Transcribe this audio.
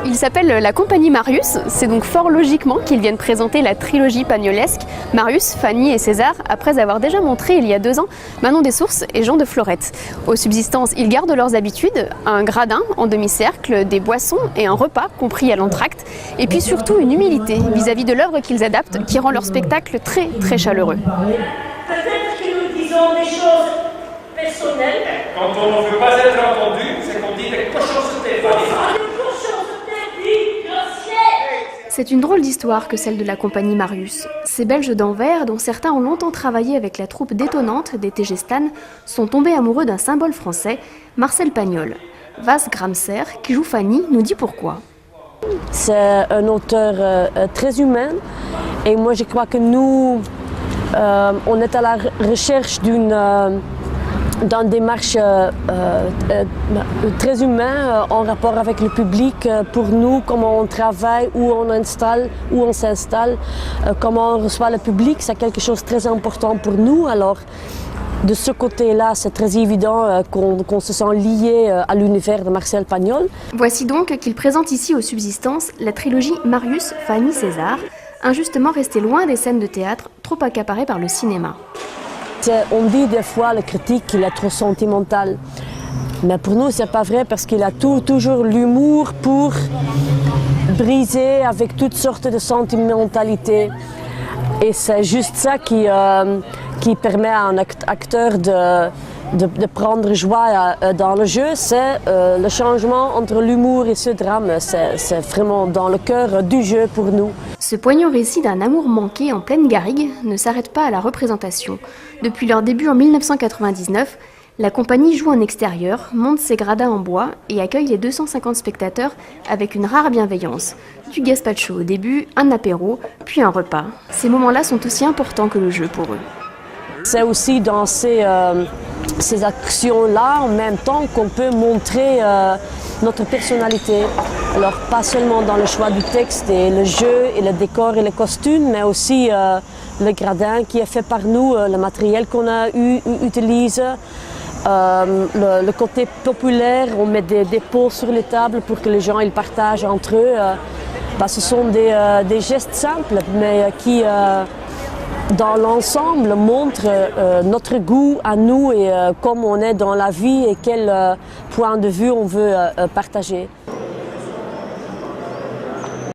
Il s'appelle la compagnie Marius, c'est donc fort logiquement qu'ils viennent présenter la trilogie pagnolesque Marius, Fanny et César, après avoir déjà montré il y a 2 ans Manon des Sources et Jean de Florette. Aux subsistances, ils gardent leurs habitudes, un gradin en demi-cercle, des boissons et un repas compris à l'entracte, et puis surtout une humilité vis-à-vis de l'œuvre qu'ils adaptent qui rend leur spectacle très très chaleureux. Peut-être que nous disons des choses personnelles. Quand on ne veut pas être entendu, c'est qu'on dit des cochonnetés. C'est une drôle d'histoire que celle de la compagnie Marius. Ces Belges d'Anvers, dont certains ont longtemps travaillé avec la troupe détonnante des TG Stan, sont tombés amoureux d'un symbole français, Marcel Pagnol. Vas Gramser, qui joue Fanny, nous dit pourquoi. C'est un auteur très humain et moi je crois que nous, on est à la recherche d'une démarche très humaine en rapport avec le public. Pour nous, comment on travaille, où on s'installe, comment on reçoit le public, c'est quelque chose de très important pour nous. Alors, de ce côté-là, c'est très évident qu'on se sent lié à l'univers de Marcel Pagnol. Voici donc qu'il présente ici aux subsistances la trilogie Marius, Fanny, César, injustement restée loin des scènes de théâtre, trop accaparées par le cinéma. On dit des fois, le critique, qu'il est trop sentimental. Mais pour nous, c'est pas vrai parce qu'il a toujours l'humour pour briser avec toutes sortes de sentimentalité. Et c'est juste ça qui permet à un acteur de prendre joie dans le jeu, c'est le changement entre l'humour et ce drame. C'est vraiment dans le cœur du jeu pour nous. Ce poignant récit d'un amour manqué en pleine garrigue ne s'arrête pas à la représentation. Depuis leur début en 1999, la compagnie joue en extérieur, monte ses gradins en bois et accueille les 250 spectateurs avec une rare bienveillance. Du gazpacho au début, un apéro, puis un repas. Ces moments-là sont aussi importants que le jeu pour eux. C'est aussi dans ces actions-là, en même temps, qu'on peut montrer notre personnalité. Alors, pas seulement dans le choix du texte et le jeu et le décor et les costumes, mais aussi le gradin qui est fait par nous, le matériel qu'on a utilisé. Le côté populaire, on met des pots sur les tables pour que les gens ils partagent entre eux. Ce sont des gestes simples, mais qui, dans l'ensemble, montrent notre goût à nous et comme on est dans la vie et quel point de vue on veut partager.